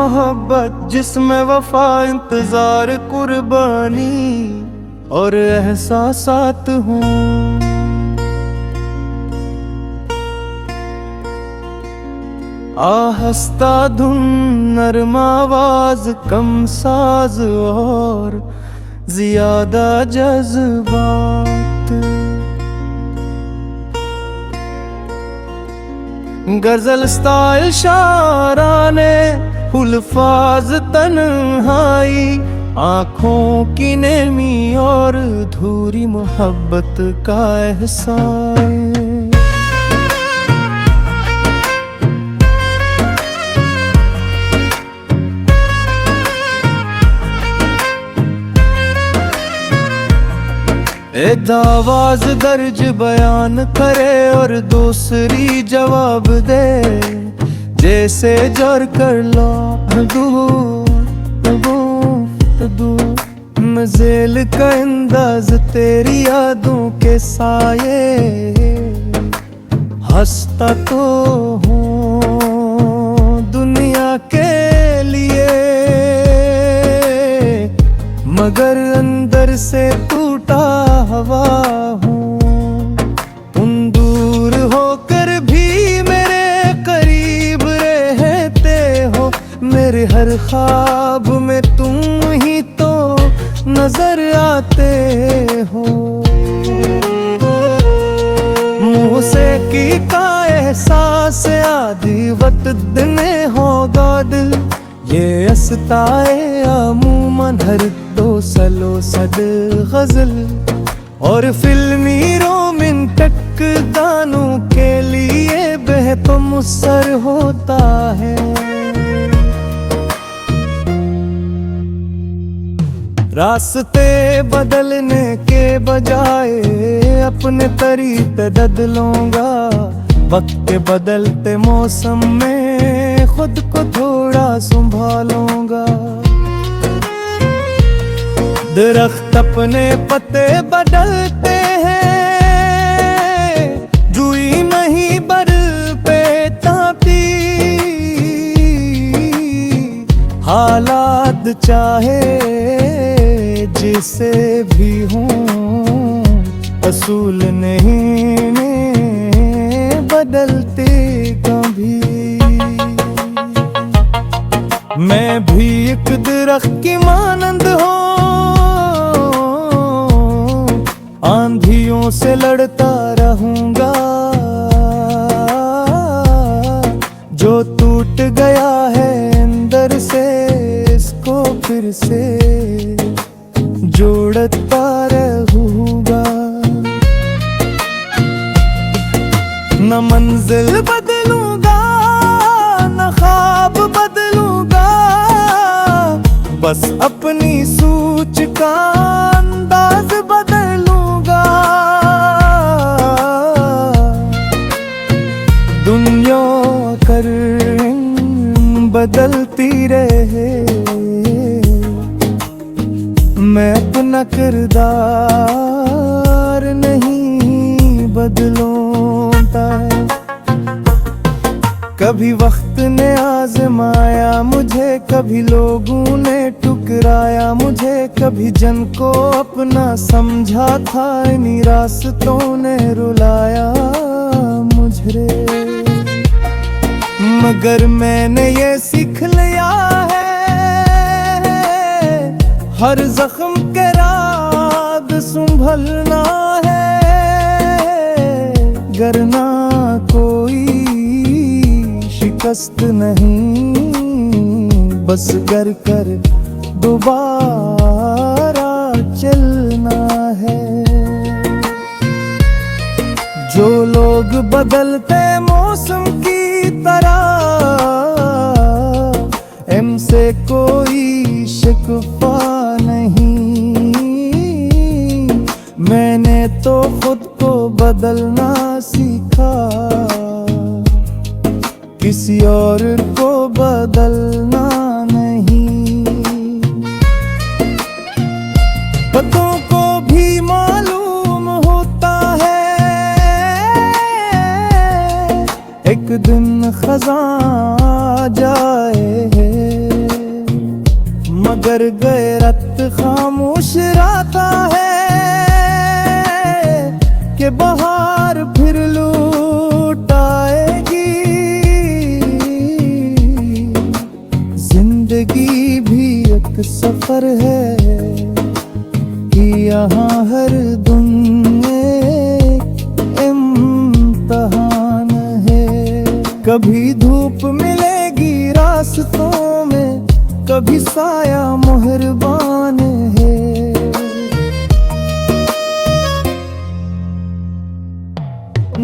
मोहब्बत जिसमें वफा, इंतजार, कुर्बानी और एहसासात हों। आहस्ता धुन, नरम आवाज, कम साज और ज्यादा जज्बात। गजल स्टाइल शाराने, हुल्फाज तन्हाई, आँखों की नेमी और धूरी मोहब्बत का एहसास। एक आवाज दर्ज बयान करे और दूसरी जवाब दे, जैसे जोर कर लो मजेल का अंदाज, तेरी यादों के साये। हंसता तो हूँ दुनिया के लिए, मगर अंदर से टूटा हवा हूँ। तुम दूर होकर भी मेरे करीब रहते हो, मेरे हर ख्वाब में तुम ही तो नजर आते हो। मुँह से की का एहसास आदि वक्त दिन होगा दिल, ये अस्ताए अमूमन हर दो सलो सद गजल और फिल्मी रोमांटिक गानों के लिए बेहद मुसर होता है। रास्ते बदलने के बजाय अपने तरीके बदलूंगा, वक्त के बदलते मौसम में खुद को थोड़ा संभालूंगा। दरख्त अपने पत्ते बदलते हैं, जुई नहीं बर पे तापी, हालात चाहे जिसे भी हूँ असूल नहीं बदलते कभी। मैं भी एक दरख्त की मानंद हूँ, आंधियों से लड़ता रहूंगा। जो टूट गया है अंदर से, इसको फिर से जोड़ता रहूंगा। न मंजिल बदलूंगा, न ख्वाब बदलूंगा, बस अपनी सोच का अंदाज बदलूंगा। दुनिया कर बदलती रहे, मैं अपना किरदार नहीं बदलूंगा। कभी वक्त ने आजमाया मुझे, कभी लोगों ने ठुकराया मुझे, कभी जन को अपना समझा था, इन्हीं रास्तों ने रुलाया मुझे। मगर मैंने ये सीख लिया है, हर जख्म के राग संभलना है, गरना कोई शिकस्त नहीं, बस गर कर दोबारा चलना है। जो लोग बदलते मौसम की तरह, इनसे कोई शिकवा नहीं। मैंने तो खुद को बदलना सीखा, किसी और को बदलना नहीं। पतों को भी मालूम होता है, एक दिन खज़ां जाए। मर गए रत खामोश राता है कि बहार फिर लूट आएगी। जिंदगी भी एक सफर है कि यहाँ हर दिन एक इम्तहान है। कभी धूप मिलेगी रास्तों में, कभी साया मेहरबान है।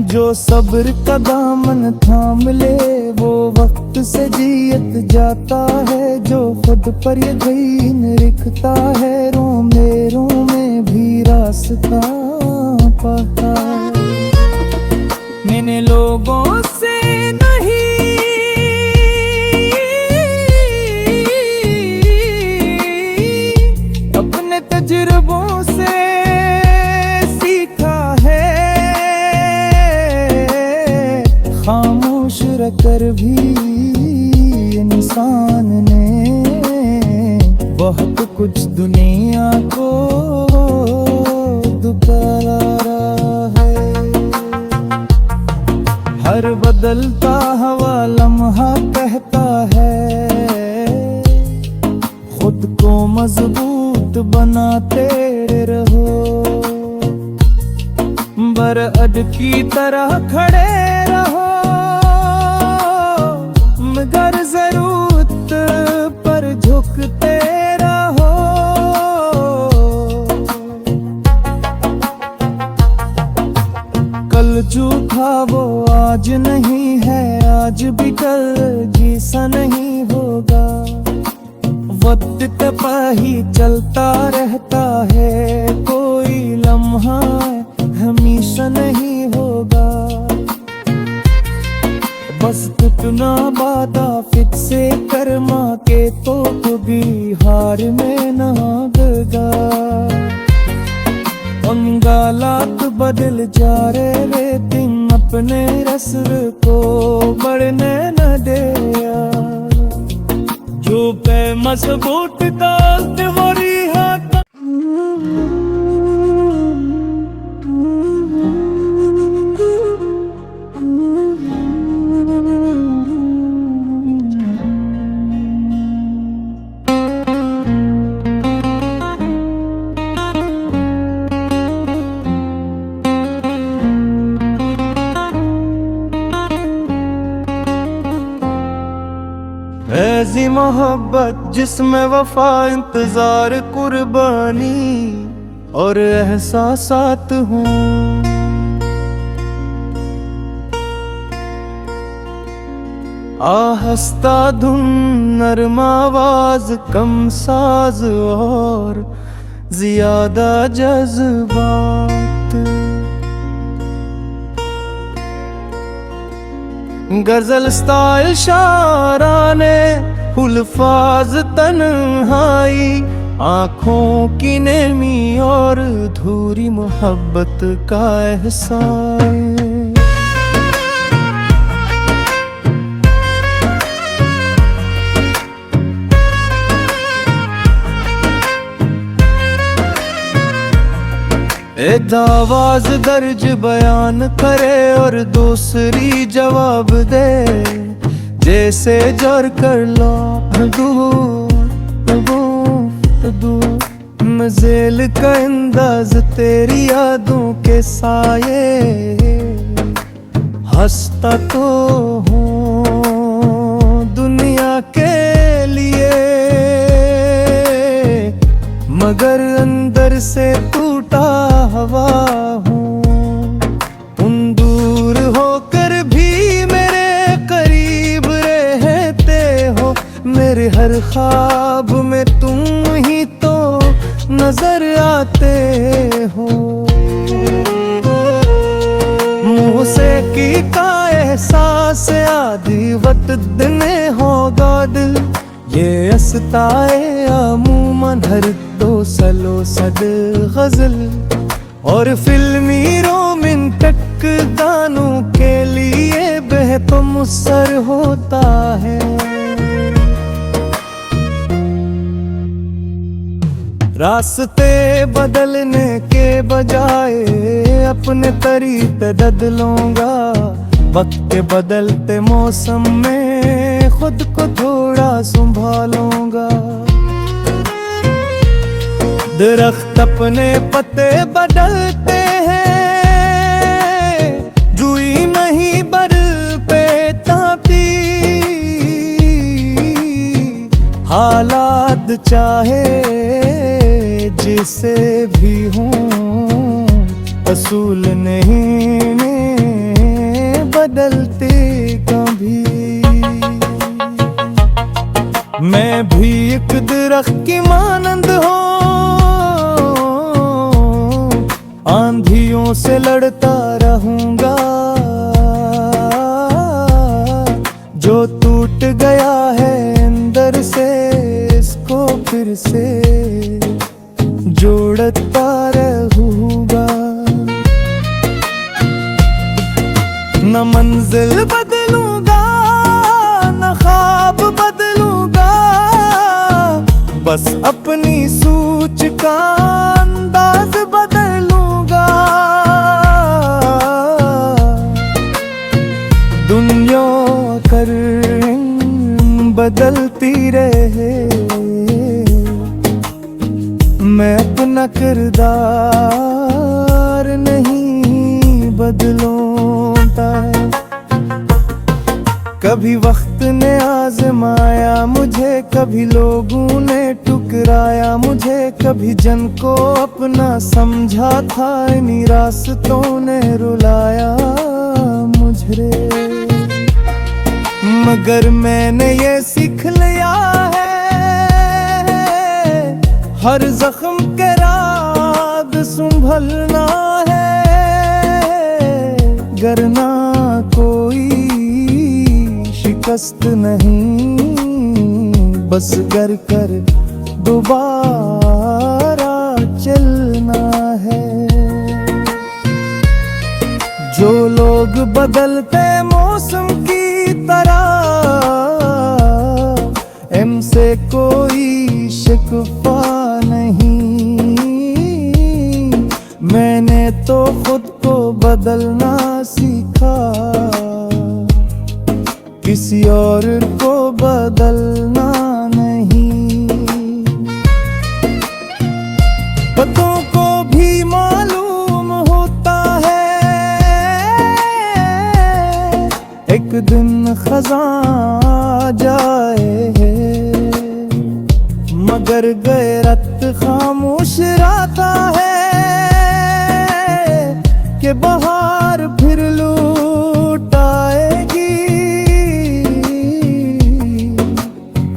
जो सब्र का दामन थाम ले वो वक्त से जीत जाता है। जो खुद पर यकीन रखता है रोम में भी रास्ता पाता है। मैंने लोगों से नहीं अपने तजुर्बों से सीखा है। खामोश रहकर भी इंसान ने बहुत कुछ दुनिया को दुकारा है। हर बदलता हवा लम्हा कहता है खुद को मजबूत बनाते रहो। बरअड की तरह खड़े रहो मगर जरूरत पर झुकते रहो। कल जो था वो आज नहीं है, आज भी कल जैसा नहीं होगा। वक्त ही चलता रहता है, कोई लम्हा हमेशा नहीं होगा। बस टूटना बादा फिर से कर्मा के तो कभी हार में ना गगा। अंगालात बदल जा रहे लेकिन अपने रस्म को बढ़ने न दे यार। जो पे मजबूत डालते वो रिहा ऐसी मोहब्बत जिसमें वफा इंतजार कुर्बानी और एहसासात हूँ। आहस्ता धुन नरम आवाज कम साज और ज्यादा जज्बात। गजल स्टाइल शाराने हुल्फाज तन्हाई, आँखों की नेमी और धूरी मोहब्बत का एहसान। एक आवाज दर्ज बयान करे और दूसरी जवाब दे, जैसे जोर कर लो मजेल का अंदाज तेरी यादों के साये। हंसता तो हूँ दुनिया के लिए मगर अंदर से टूटा हवा हूँ। तुम दूर होकर भी मेरे करीब रहते हो, मेरे हर ख्वाब में तुम ही तो नजर आते हो। मुँह से की का एहसास आदि वक्त देने होगा दिल, ये अस्ताए अमूमन हर दो सलो सद गजल और फिल्मी रोमांटिक गानों के लिए बेहद मुसर होता है। रास्ते बदलने के बजाय अपने तरीके बदलूंगा। वक्त के बदलते मौसम में खुद को थोड़ा संभालूंगा। दरख्त अपने पत्ते बदलते हैं, जुई नहीं बर पे ताती। हालात चाहे जिसे भी हूँ, असूल नहीं बदलते कभी। मैं भी एक दरख्त की मानंद हूँ, आंधियों से लड़ता रहूंगा। जो टूट गया है अंदर से, इसको फिर से जोड़ता रहूंगा। न मंजिल बदलूंगा, न ख्वाब बदलूंगा, बस अपनी सोच का अंदाज बदलूंगा। दुनिया कर बदलती रहे, मैं अपना किरदार नहीं बदलूंगा। कभी वक्त ने आजमाया मुझे, कभी लोगों ने ठुकराया मुझे, कभी जन को अपना समझा था, इन्हीं रास्तों ने रुलाया मुझे। मगर मैंने ये सीख लिया है, हर जख्म के राग संभलना है। करना कोई शिकस्त नहीं, बस कर कर दोबारा चलना है। जो लोग बदलते मौसम की तरह, इनसे कोई शिकवा नहीं। मैंने तो खुद को बदलना सीखा, किसी और को बदलना नहीं। पतों को भी मालूम होता है, एक दिन खज़ां जाए। मगर गैरत खामोश रहता है, कि बहार फिर लौट आएगी।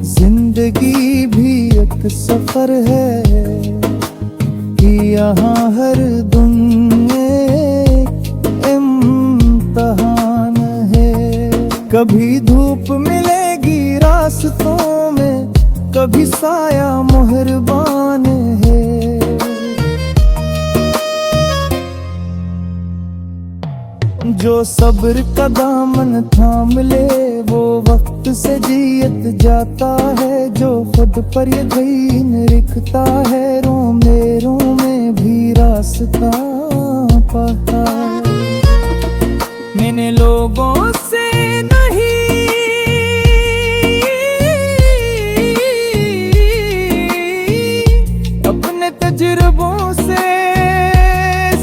जिंदगी भी एक सफर है, कि यहाँ हर दिन एक इम्तिहान है। कभी धूप मिलेगी रास्तों में, कभी साया मेहरबान है। जो सब्र का दामन थाम ले, वो वक्त से जीत जाता है। जो खुद पर यकीन रखता है, रोम में भी रास्ता पाता है। मैंने लोगों से नहीं, अपने तजुर्बों से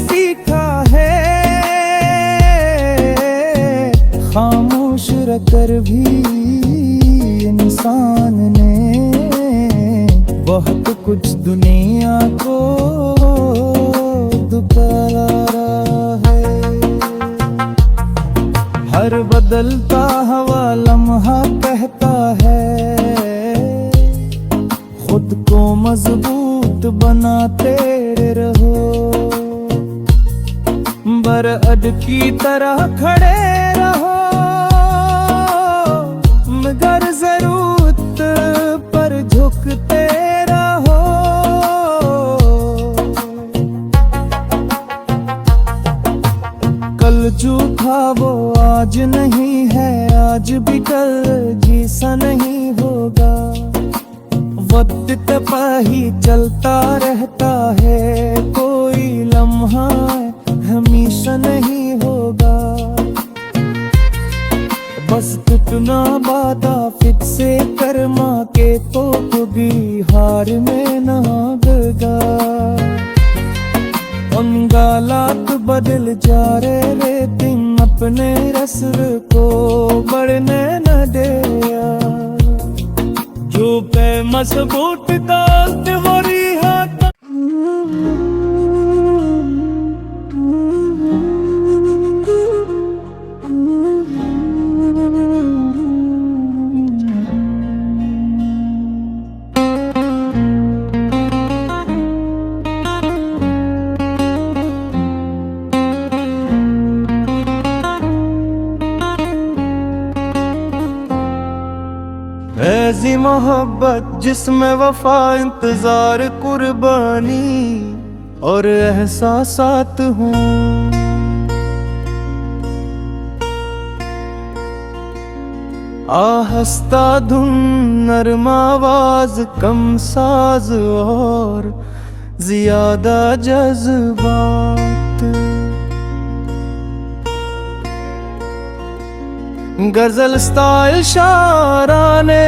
सीखा है। खामोश रहकर भी इंसान ने बहुत कुछ दुनिया को दुकारा है। हर बदलता हवा लम्हा कहता है, खुद को मजबूत बनाते रहो। बरअड की तरह खड़े रहो, मगर जरूरत पर झुकते रहो। कल जो था वो आज नहीं है, आज भी कल जैसा नहीं होगा। वक्त तपाही चलता रहता है, कोई लम्हा हमेशा नहीं होगा। बस टूटना बाधा फिर से कर्मा के तो भी हार में ना गगा। अंगालात बदल जा रहे दिन अपने रस्म को बढ़ने न दे। जो पे मजबूत डालते हो रिहा ऐसी मोहब्बत जिसमें वफा इंतजार कुर्बानी और एहसासात हूँ। आहस्ता धुन नरम आवाज कम साज और ज्यादा जज्बात। गजल स्टाइल शाराने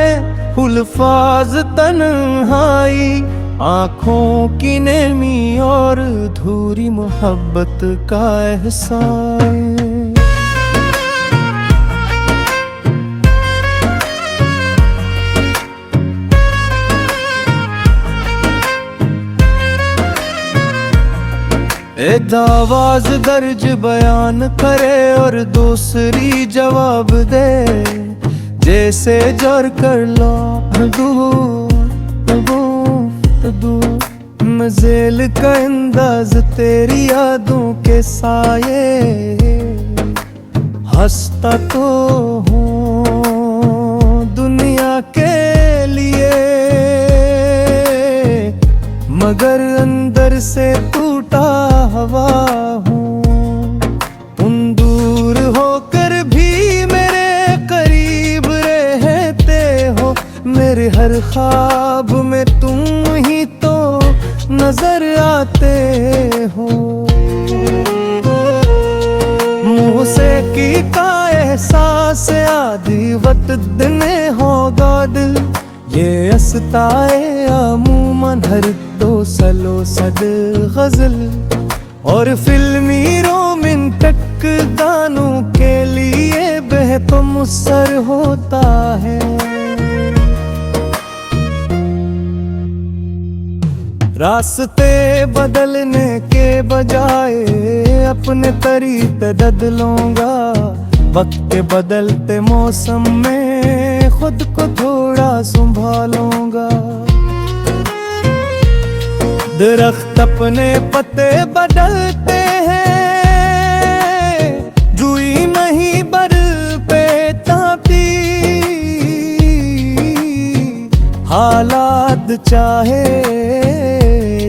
हुल्फाज तन्हाई, आँखों की नेमी और धूरी मोहब्बत का एहसास। एक आवाज दर्ज बयान करे और दूसरी जवाब दे, जैसे जोर कर लो मजेल का अंदाज तेरी यादों के साये। हंसता तो हूँ दुनिया के लिए, मगर अंदर से टूटा हवा हूँ। तुम दूर होकर भी मेरे करीब रहते हो, मेरे हर ख्वाब में तुम ही तो नजर आते हो। मुँह से की का एहसास आदि वक्त देने होगा दिल, ये अस्ताए अमूमन हर दो सलो सद गजल और फिल्मी रोमांटिक गानों के लिए बेहद मुसर होता है। रास्ते बदलने के बजाय अपने तरीके बदलूंगा, वक्त के बदलते मौसम में खुद को थोड़ा संभालूंगा। दरख्त अपने पत्ते बदलते हैं, जुई नहीं बर पे तापी। हालात चाहे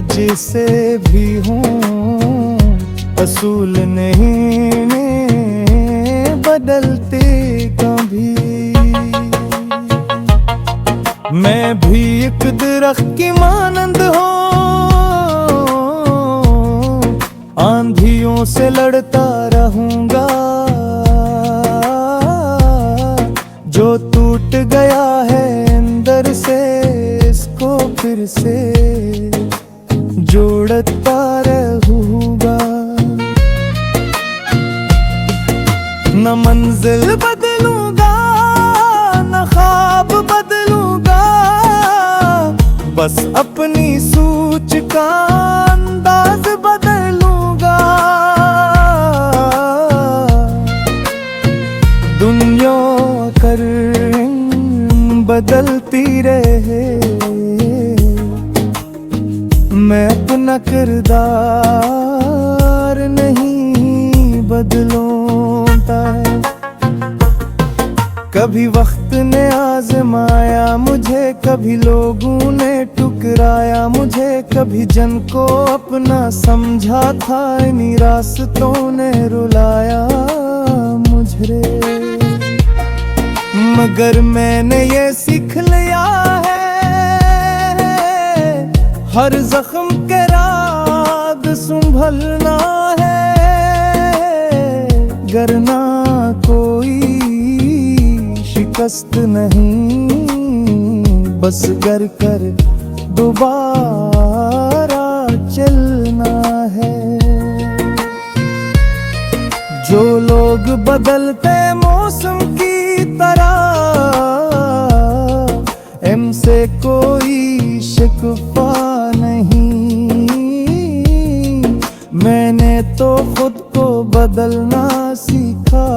जिसे भी हूँ, असूल नहीं बदलते कभी। मैं भी एक दरख्त की मानंद हूँ, आंधियों से लड़ता रहूंगा। जो टूट गया है अंदर से, इसको फिर से जोड़ता रहूंगा। न मंजिल बदलूंगा न ख्वाब बदलूंगा, बस अपनी सोच का अंदाज बदलूंगा। दुनिया कर बदलती रहे, मैं अपना किरदार नहीं बदलूंगा। कभी वक्त ने आजमाया मुझे, कभी लोगों ने ठुकराया मुझे, कभी जन को अपना समझा था, इन्हीं रास्तों ने रुलाया मुझे। मगर मैंने ये सीख लिया है, हर जख्म के राग संभलना है, करना कोई शिकस्त नहीं, बस गर कर दोबारा चलना है। जो लोग बदलते मौसम की तरह, इनसे कोई शिकवा नहीं। मैंने तो खुद को बदलना सीखा,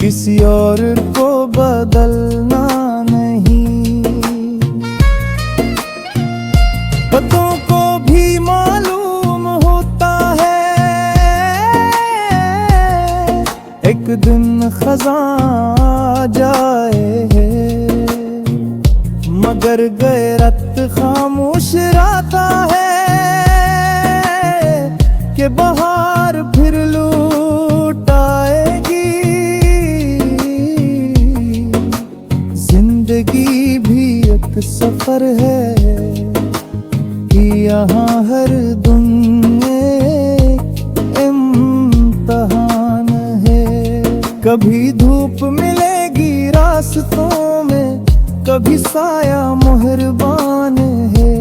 किसी और को बदलना नहीं। पतों को भी मालूम होता है, एक दिन खज़ां जाए, मगर गैरत खामोश रहता है कि बहार फिर लौट आएगी। जिंदगी भी एक सफर है कि यहाँ हर दिन इम्तिहान है। कभी धूप मिलेगी रास्तों में, कभी साया मेहरबान है।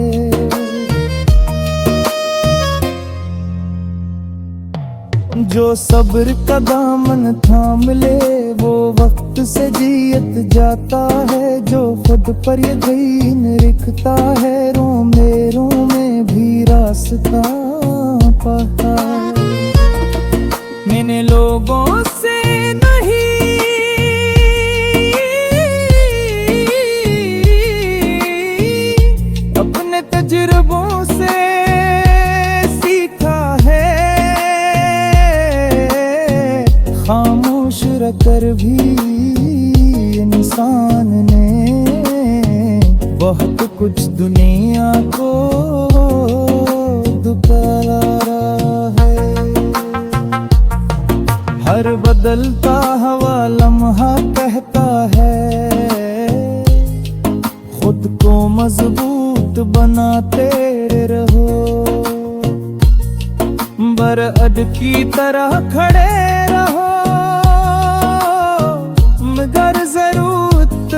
जो सब्र का दामन थाम ले, वो वक्त से जीत जाता है। जो खुद पर यकीन रखता है, रोम में भी रास्ता पाता। मैंने लोगों से तजुर्बों से सीखा है, खामोश रहकर भी इंसान ने बहुत कुछ दुनिया को दुकारा है। हर बदलता हवा लम्हा कहता है, खुद को मजबूत बनाते रहो। बरअड की तरह खड़े रहो, मगर जरूरत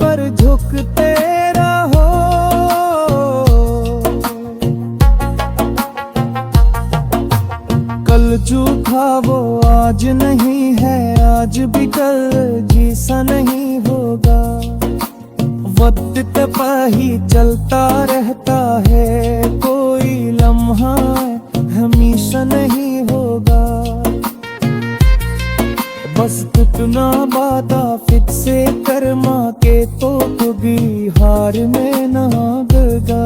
पर झुकते रहो। कल जो था वो आज नहीं है, आज भी कल जैसा नहीं होगा। वक्त ही चलता रहता है, कोई लम्हा हमेशा नहीं होगा। बस कितना वादा फिर से कर्मा के तो कभी हार में ना गगा।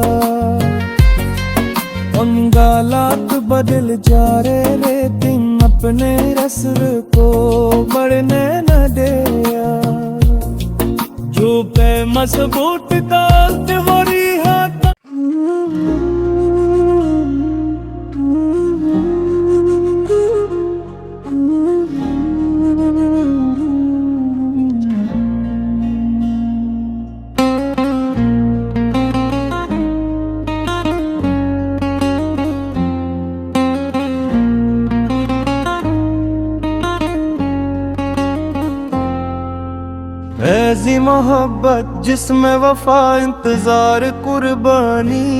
अंगालात बदल जा रहे, लेकिन अपने रस्म को बढ़ने न दिया। जो पे मजबूत दालत वरी हाथ। ऐसी मोहब्बत जिसमें वफा, इंतजार, कुर्बानी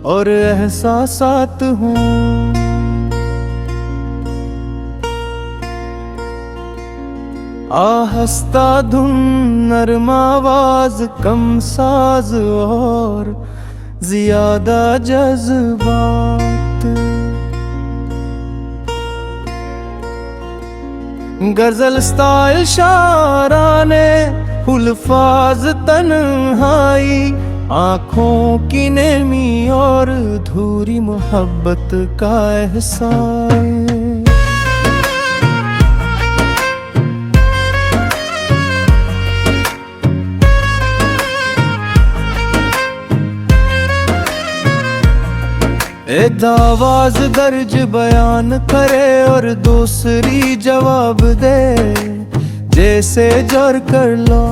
और एहसासात हों। आहस्ता धुन, नरम आवाज, कम साज और ज्यादा जज्बात। गजल स्टाइल शाराने, हुल्फाज तन्हाई, आँखों की नेमी और धूरी मोहब्बत का एहसास। एक आवाज दर्ज बयान करे और दूसरी जवाब दे, जैसे जोर कर लो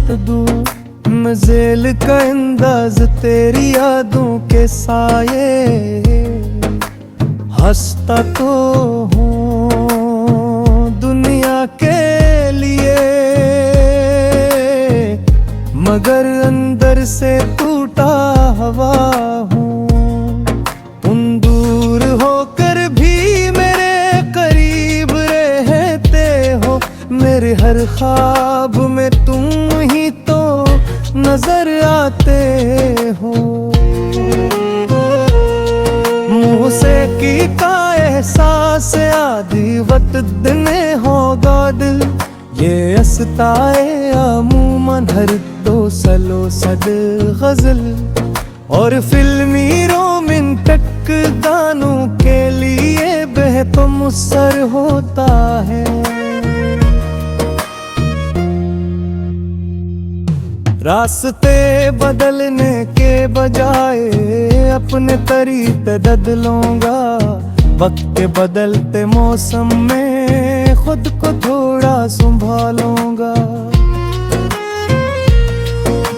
बहुत दूर मैं जेल का अंदाज तेरी यादों के साए, हंसता तो हूँ दुनिया के लिए मगर अंदर से टूटा हुआ हूँ। तुम दूर होकर भी मेरे करीब रहते हो, मेरे हर ख्वाब में तुम ही तो नजर आते हो। मुँह से की का एहसास आदि वक्त दिने होगा दिल, ये अस्ताए अमूमन हर दो सलो सद गजल और फिल्मी रोमांटिक गानों के लिए बेहद मुसर होता है। रास्ते बदलने के बजाय अपने तरीके बदलूंगा, वक्त के बदलते मौसम में खुद को थोड़ा संभालूंगा।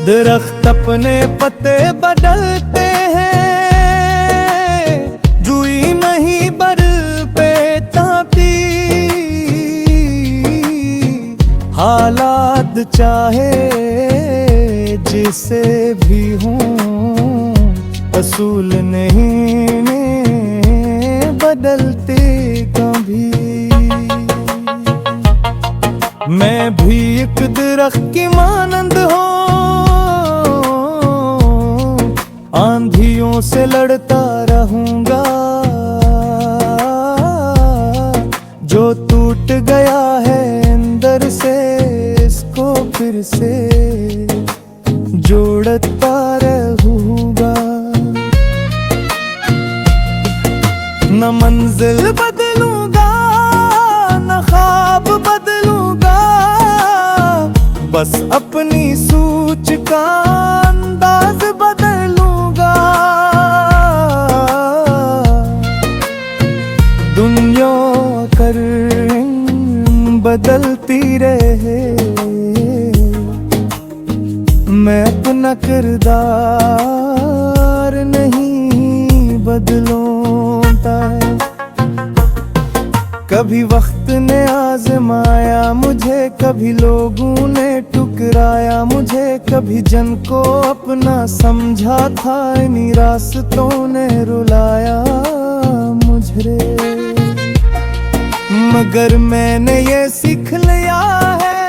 दरख्त अपने पत्ते बदलते हैं, जुई नहीं बर पे तापी, हालात चाहे जिसे भी हूँ असूल नहीं में बदलते कभी। मैं भी एक दरख्त की मानंद हूँ, आंधियों से लड़ता रहूंगा। जो टूट गया है अंदर से इसको फिर से जोड़ता रहूंगा। न मंजिल बदलूंगा न ख्वाब बदलूंगा, बस अपनी सोच का अंदाज बदलूंगा। दुनिया कर बदलती रहे, मैं अपना किरदार नहीं बदलूंगा। कभी वक्त ने आजमाया मुझे, कभी लोगों ने ठुकराया मुझे, कभी जन को अपना समझा था इन्हीं रास्तों ने रुलाया मुझे। मगर मैंने ये सीख लिया है,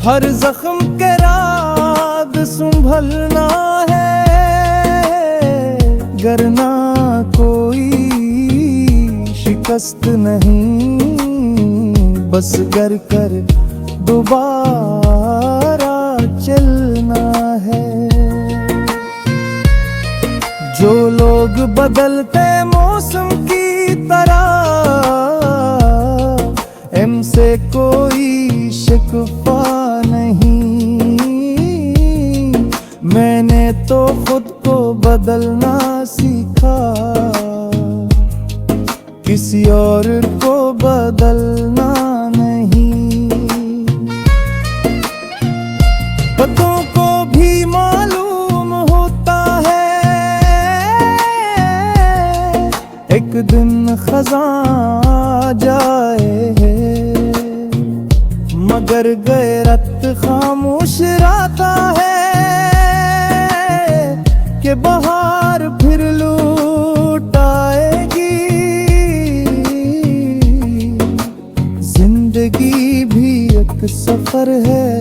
हर जख्म के राग संभलना है, करना कोई शिकस्त नहीं, बस गर कर दोबारा चलना है। जो लोग बदलते मौसम की तरह, इनसे कोई शिकवा नहीं, मैंने तो खुद को बदलना सीखा, किसी और को बदलना नहीं। पतों को भी मालूम होता है एक दिन खज़ां जाए, मगर गैरत खामोश रहता है कि बहार फिर लौट आएगी। जिंदगी भी एक सफर है,